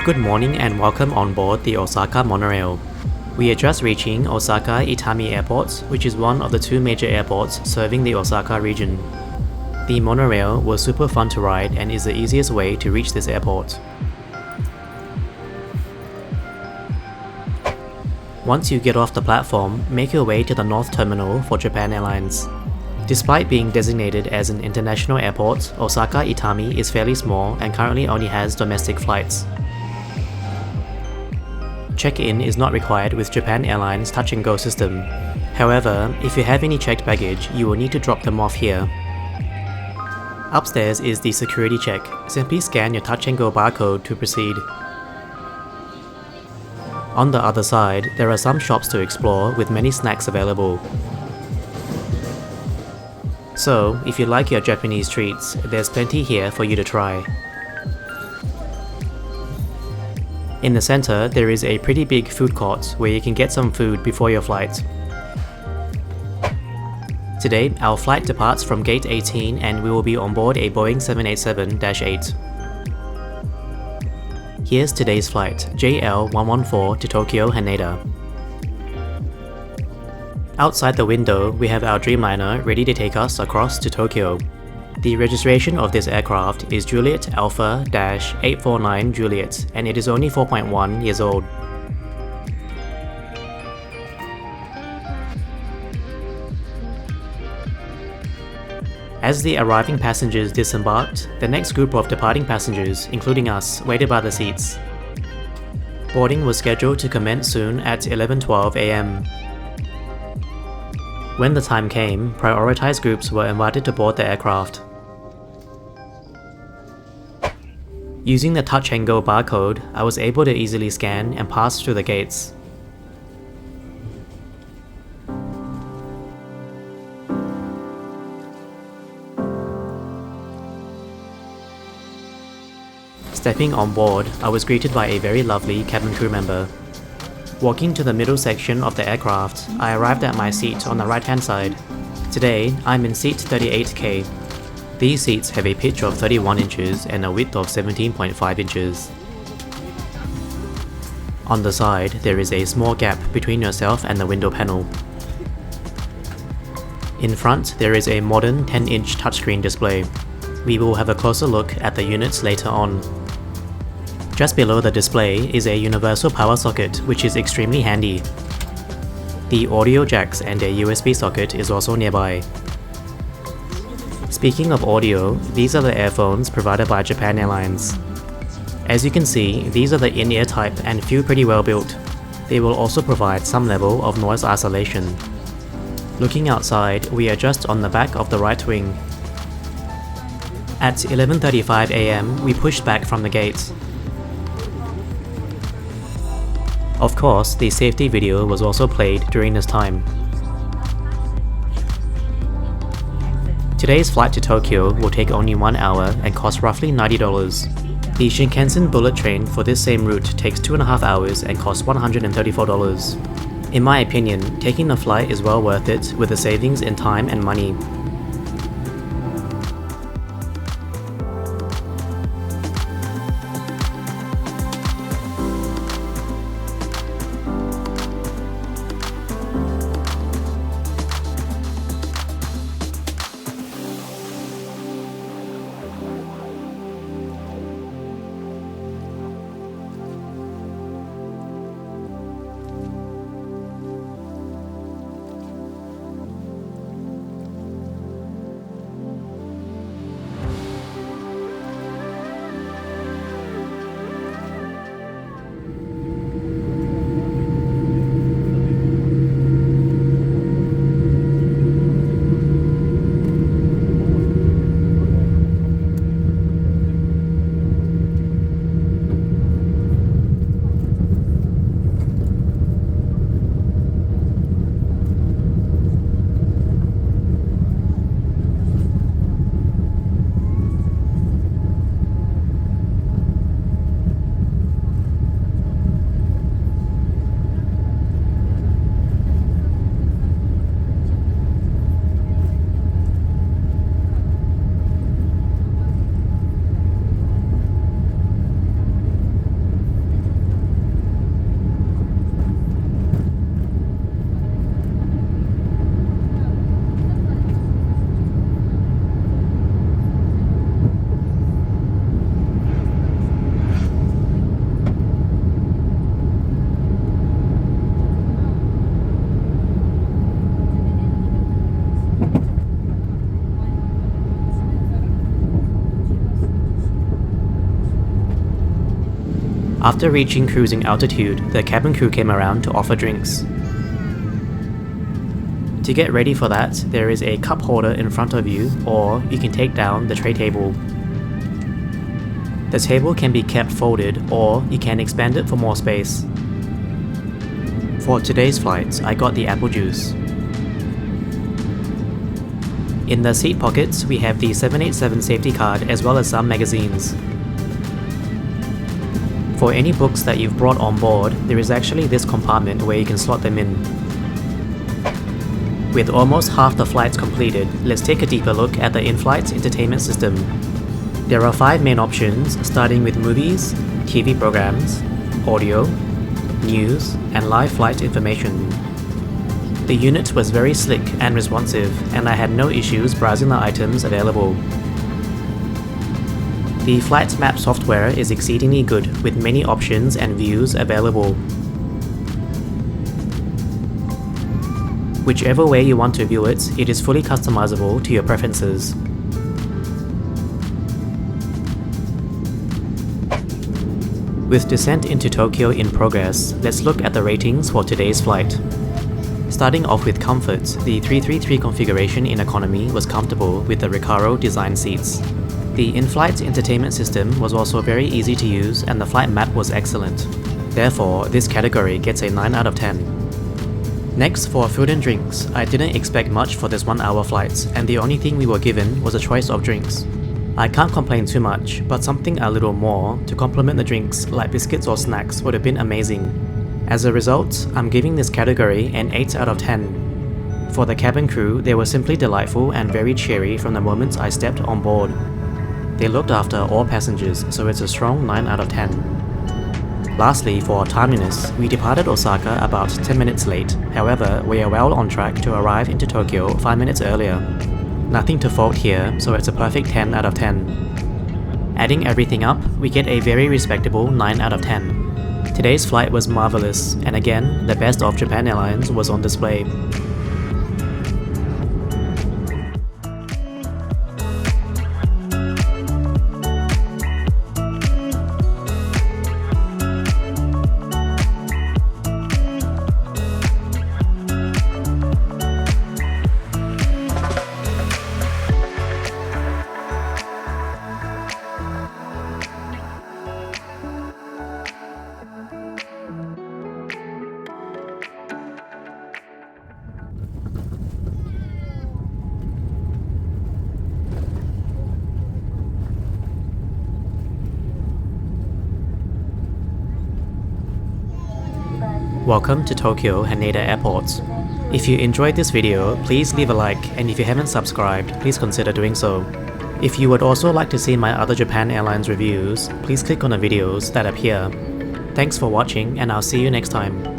Good morning and welcome on board the Osaka Monorail. We are just reaching Osaka Itami Airport, which is one of the two major airports serving the Osaka region. The monorail was super fun to ride and is the easiest way to reach this airport. Once you get off the platform, make your way to the North Terminal for Japan Airlines. Despite being designated as an international airport, Osaka Itami is fairly small and currently only has domestic flights. Check-in is not required with Japan Airlines Touch and Go system. However, if you have any checked baggage, you will need to drop them off here. Upstairs is the security check. Simply scan your Touch and Go barcode to proceed. On the other side, there are some shops to explore with many snacks available. So, if you like your Japanese treats, there's plenty here for you to try. In the center, there is a pretty big food court where you can get some food before your flight. Today, our flight departs from Gate 18 and we will be on board a Boeing 787-8. Here's today's flight, JL114 to Tokyo Haneda. Outside the window, we have our Dreamliner ready to take us across to Tokyo. The registration of this aircraft is Juliet Alpha-849 Juliet, and it is only 4.1 years old. As the arriving passengers disembarked, the next group of departing passengers, including us, waited by the seats. Boarding was scheduled to commence soon at 11:12 a.m. When the time came, prioritized groups were invited to board the aircraft. Using the Touch and Go barcode, I was able to easily scan and pass through the gates. Stepping on board, I was greeted by a very lovely cabin crew member. Walking to the middle section of the aircraft, I arrived at my seat on the right-hand side. Today, I'm in seat 38K. These seats have a pitch of 31 inches and a width of 17.5 inches. On the side, there is a small gap between yourself and the window panel. In front, there is a modern 10-inch touchscreen display. We will have a closer look at the units later on. Just below the display is a universal power socket, which is extremely handy. The audio jacks and a USB socket is also nearby. Speaking of audio, these are the earphones provided by Japan Airlines. As you can see, these are the in-ear type and feel pretty well built. They will also provide some level of noise isolation. Looking outside, we are just on the back of the right wing. At 11:35 a.m, we pushed back from the gate. Of course, the safety video was also played during this time. Today's flight to Tokyo will take only 1 hour and cost roughly $90. The Shinkansen bullet train for this same route takes 2.5 hours and costs $134. In my opinion, taking the flight is well worth it with the savings in time and money. After reaching cruising altitude, the cabin crew came around to offer drinks. To get ready for that, there is a cup holder in front of you, or you can take down the tray table. The table can be kept folded, or you can expand it for more space. For today's flight, I got the apple juice. In the seat pockets, we have the 787 safety card as well as some magazines. For any books that you've brought on board, there is actually this compartment where you can slot them in. With almost half the flights completed, let's take a deeper look at the in-flight entertainment system. There are 5 main options, starting with movies, TV programs, audio, news, and live flight information. The unit was very slick and responsive, and I had no issues browsing the items available. The flight map software is exceedingly good, with many options and views available. Whichever way you want to view it, it is fully customizable to your preferences. With descent into Tokyo in progress, let's look at the ratings for today's flight. Starting off with comfort, the 333 configuration in economy was comfortable with the Recaro design seats. The in-flight entertainment system was also very easy to use, and the flight map was excellent. Therefore, this category gets a 9 out of 10. Next, for food and drinks, I didn't expect much for this 1-hour flight, and the only thing we were given was a choice of drinks. I can't complain too much, but something a little more to complement the drinks, like biscuits or snacks, would have been amazing. As a result, I'm giving this category an 8 out of 10. For the cabin crew, they were simply delightful and very cheery from the moment I stepped on board. They looked after all passengers, so it's a strong 9 out of 10. Lastly, for timeliness, we departed Osaka about 10 minutes late. However, we are well on track to arrive into Tokyo 5 minutes earlier. Nothing to fault here, so it's a perfect 10 out of 10. Adding everything up, we get a very respectable 9 out of 10. Today's flight was marvelous, and again, the best of Japan Airlines was on display. Welcome to Tokyo Haneda Airport. If you enjoyed this video, please leave a like, and if you haven't subscribed, please consider doing so. If you would also like to see my other Japan Airlines reviews, please click on the videos that appear. Thanks for watching, and I'll see you next time.